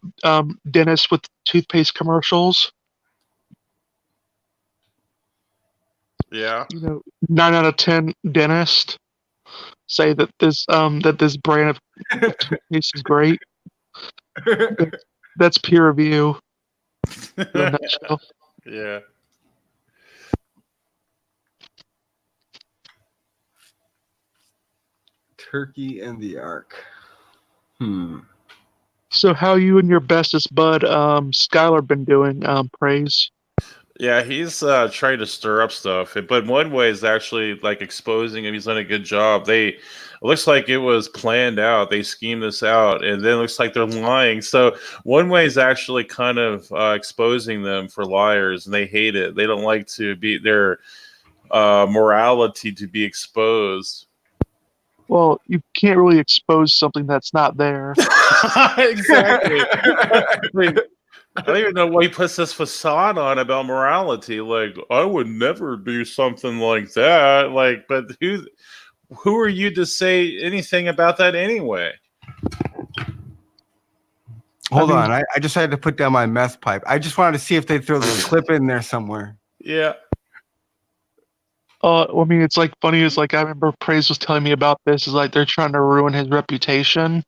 dentist with toothpaste commercials." Yeah. 9 out of 10 dentists say that this brand of toothpaste is great. That's peer review. In a nutshell. Yeah. Turkey and the Ark. So how you and your bestest bud, Skylar, been doing, Praise? Yeah, he's trying to stir up stuff, but one way is actually like exposing him. He's done a good job. It looks like it was planned out. They schemed this out, and then it looks like they're lying. So one way is actually kind of exposing them for liars, and they hate it. They don't like to be their morality to be exposed. Well, you can't really expose something that's not there. Exactly. I don't even know why he puts this facade on about morality. Like, I would never do something like that. Like, but who are you to say anything about that anyway? Hold on, I just had to put down my meth pipe. I just wanted to see if they'd throw this clip in there somewhere. Yeah. I mean, it's like funny. Is like I remember Praise was telling me about this. Is like they're trying to ruin his reputation,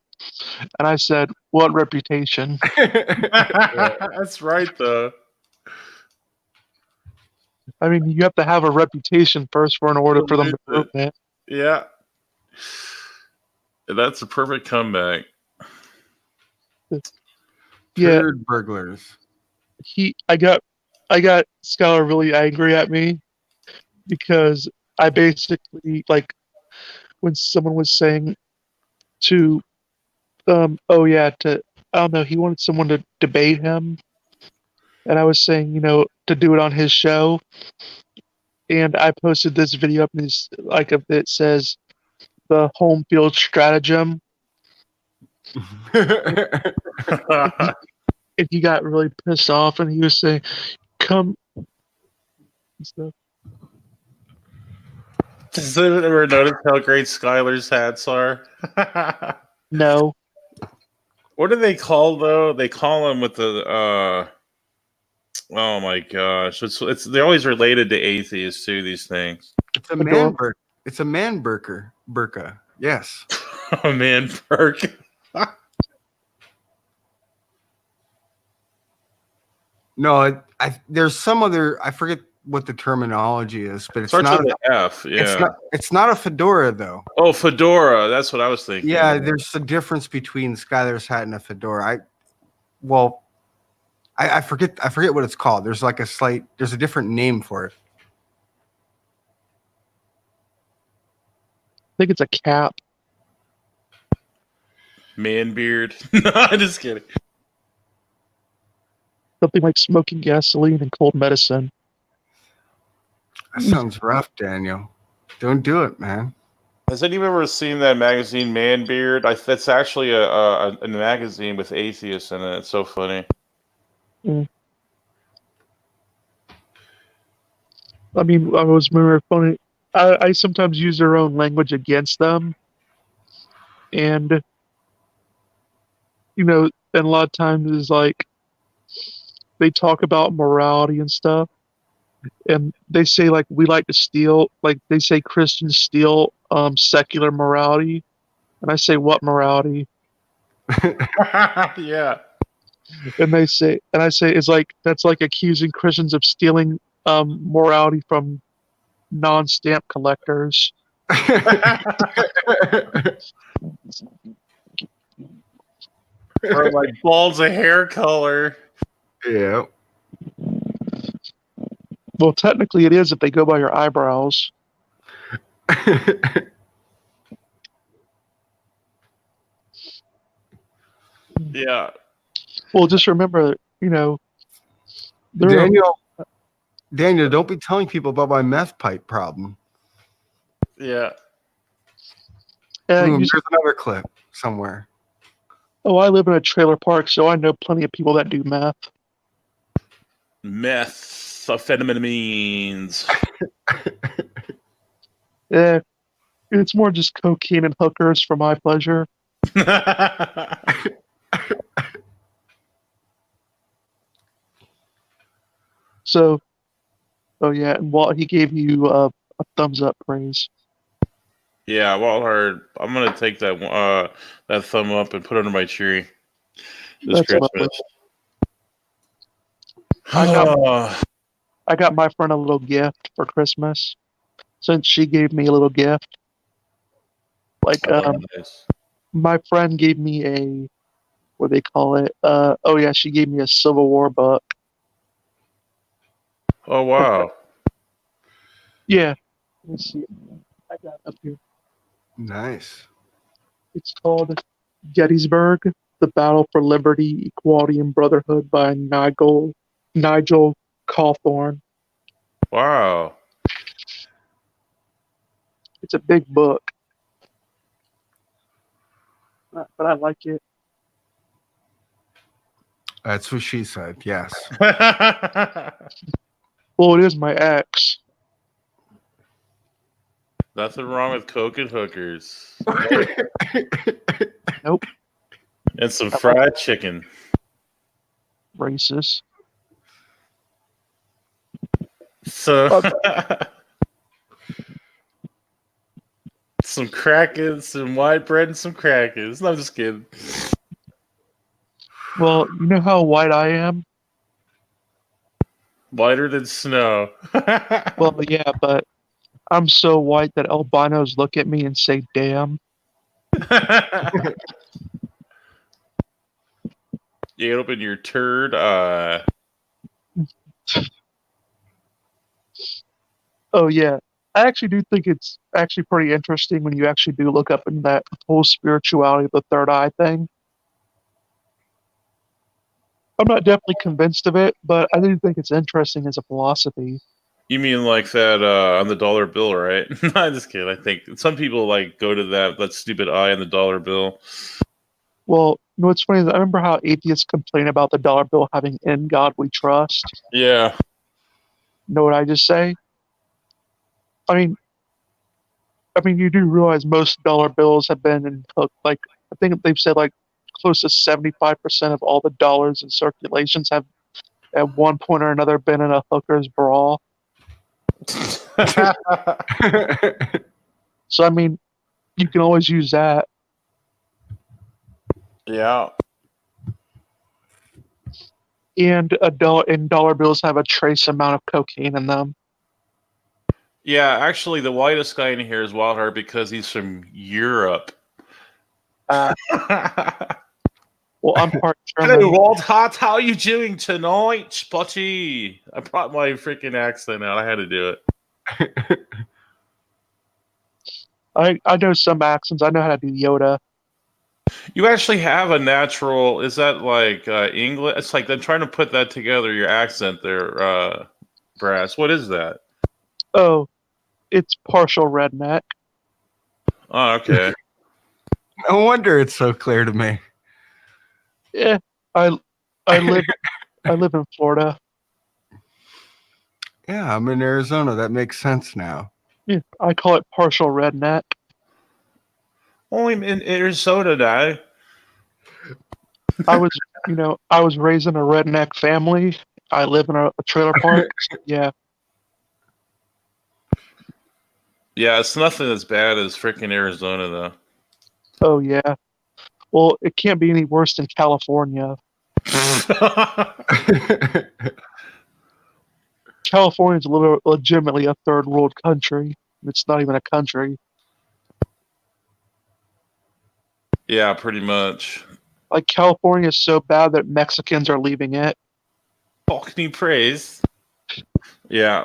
and I said, "What reputation?" That's right, though. I mean, you have to have a reputation first in order for them to ruin it. Yeah. That's a perfect comeback. Yeah, Turd burglars. I got Skylar really angry at me because I basically like when someone was saying to oh yeah to I don't know, he wanted someone to debate him, and I was saying, to do it on his show, and I posted this video up and it's like it says the home field stratagem, and he got really pissed off and he was saying, come and stuff. Does anyone ever notice how great Skylar's hats are? No. What do they call though? They call them with the oh my gosh. It's they're always related to atheists too, these things. It's a man burka. It's a man burka. Yes. Oh man, Perk. No, there's some other. I forget what the terminology is, but it's Starts not. with an F. Yeah. It's not a fedora though. Oh, fedora. That's what I was thinking. Yeah, there's a difference between Skylar's hat and a fedora. I forget what it's called. There's like there's a different name for it. I think it's a cap. Man beard. No, I'm just kidding. Something like smoking gasoline and cold medicine. That sounds rough, Daniel. Don't do it, man. Has anyone ever seen that magazine, Man Beard? That's actually a magazine with atheists in it. It's so funny. Mm. I mean, I was funny. I sometimes use their own language against them, and and a lot of times is like they talk about morality and stuff, and they say like we like to steal, like they say Christians steal secular morality, and I say what morality? Yeah. And I say it's like that's like accusing Christians of stealing morality from non-stamp collectors. Or like balls of hair color. Yeah. Well, technically it is if they go by your eyebrows. Yeah. Well, just remember, Daniel, don't be telling people about my meth pipe problem. Yeah. Boom, there's another clip somewhere. Oh, I live in a trailer park, so I know plenty of people that do meth. Methamphetamines. Yeah, it's more just cocaine and hookers for my pleasure. So, oh yeah, and Walt, he gave you a thumbs up praise. Yeah, well heard. I'm gonna take that thumb up and put it under my tree this That's Christmas. I got my friend a little gift for Christmas, since she gave me a little gift. Like, nice. my friend gave me a, what do they call it? She gave me a Civil War book. Oh wow. Yeah. Let's see. I got it up here. Nice. It's called Gettysburg: The Battle for Liberty, Equality, and Brotherhood by Nigel Cawthorn. Wow. It's a big book, but I like it. That's what she said. Yes. Well, it is my ex. Nothing wrong with coke and hookers. Nope. And some fried chicken. Racist. So some crackers, some white bread, and some crackers. No, I'm just kidding. Well, you know how white I am? Whiter than snow. Well, yeah, but I'm so white that albinos look at me and say, damn. You open your turd. Oh, yeah. I actually do think it's actually pretty interesting when you actually do look up in that whole spirituality of the third eye thing. I'm not definitely convinced of it, but I do think it's interesting as a philosophy. You mean like that on the dollar bill, right? I'm just kidding. I think some people like go to that stupid eye on the dollar bill. Well, you know what's funny is I remember how atheists complain about the dollar bill having "In God We Trust." Yeah. You know what I just say? I mean, you do realize most dollar bills have been in like I think they've said like close to 75% of all the dollars in circulations have at one point or another been in a hooker's bra. So I mean, you can always use that. Yeah. And dollar bills have a trace amount of cocaine in them. Yeah, actually, the whitest guy in here is Wildheart because he's from Europe. Well, I'm part Hello, German. Wildheart. How are you doing tonight, Spotty? I brought my freaking accent out. I had to do it. I know some accents. I know how to do Yoda. You actually have a natural. Is that like English? It's like I'm trying to put that together. Your accent there, Brass. What is that? Oh, it's partial redneck. Oh, okay. No wonder it's so clear to me. Yeah, I live in Florida. Yeah, I'm in Arizona. That makes sense now. Yeah, I call it partial redneck. Only in Arizona now. I was raised in a redneck family. I live in a trailer park. Yeah. Yeah, it's nothing as bad as freaking Arizona, though. Oh yeah. Well, it can't be any worse than California. California is legitimately a third world country. It's not even a country. Yeah, pretty much. Like California is so bad that Mexicans are leaving it. Fuck me praise. Yeah.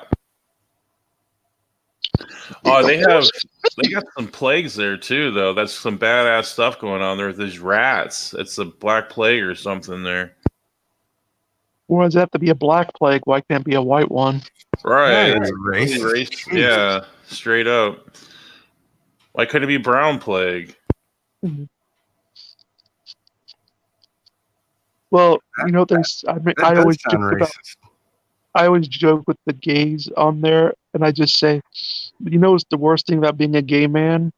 Oh, they got some plagues there too, though. That's some badass stuff going on there with these rats. It's a black plague or something there. Why does it have to be a black plague? Why can't it be a white one? Right. That's racist. Yeah, straight up. Why couldn't it be brown plague? Well, I That always does sound racist. I always joke with the gays on there, and I just say, what's the worst thing about being a gay man?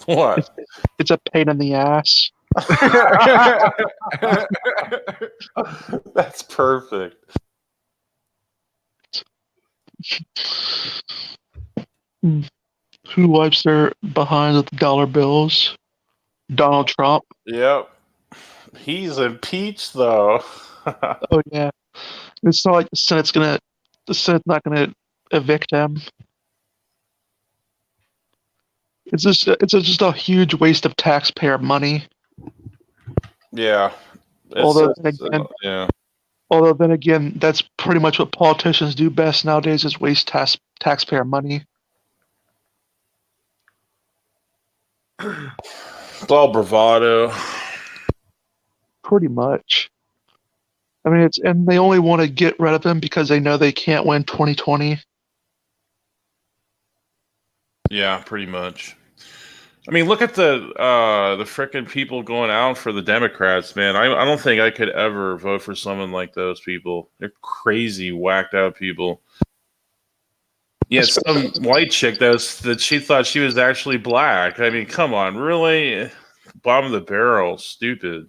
What? It's a pain in the ass. That's perfect. Who wipes their behinds with dollar bills? Donald Trump. Yep. He's impeached, though. Oh yeah. It's not like the Senate's not gonna evict him. It's just a huge waste of taxpayer money. Yeah. Although yeah. then again, that's pretty much what politicians do best nowadays is waste taxpayer money. It's all bravado. Pretty much. I mean, and they only want to get rid of him because they know they can't win 2020. Yeah, pretty much. I mean, look at the frickin' people going out for the Democrats, man. I don't think I could ever vote for someone like those people. They're crazy, whacked out people. Yeah, some white chick that she thought she was actually black. I mean, come on, really? Bottom of the barrel, stupid.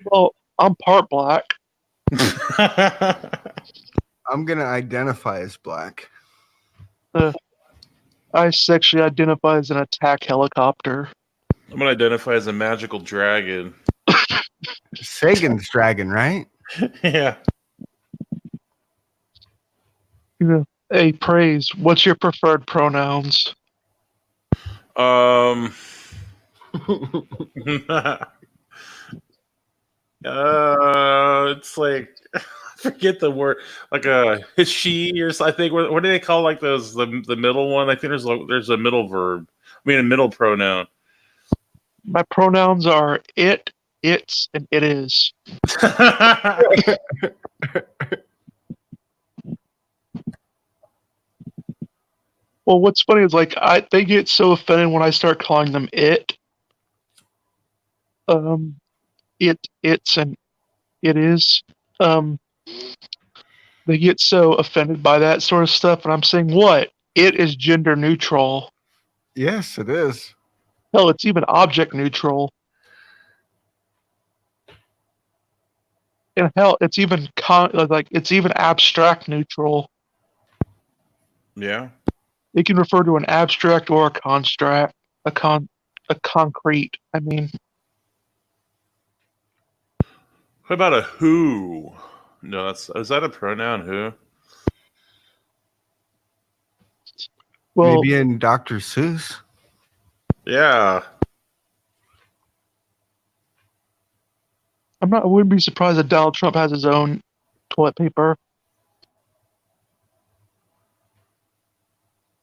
Well, I'm part black. I'm gonna identify as black. I sexually identify as an attack helicopter. I'm gonna identify as a magical dragon. Sagan's dragon, right? Yeah. Hey, praise. What's your preferred pronouns? It's like I forget the word, like a she or something. I think what do they call like those the middle one? I think there's a middle verb. I mean a middle pronoun. My pronouns are it, it's, and it is. Well, what's funny is like they get so offended when I start calling them it. It's, and it is. Um, they get so offended by that sort of stuff, and I'm saying, what? It is gender neutral. Yes, it is. Hell, it's even object neutral. And hell, it's even it's even abstract neutral. Yeah. It can refer to an abstract or a construct, a concrete. I mean, What about a who? No, is that a pronoun? Who? well, Maybe in Dr. Seuss. Yeah. I wouldn't be surprised if Donald Trump has his own toilet paper.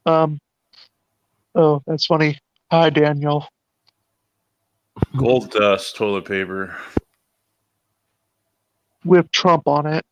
Oh, that's funny. Hi, Daniel. Gold dust toilet paper. With Trump on it.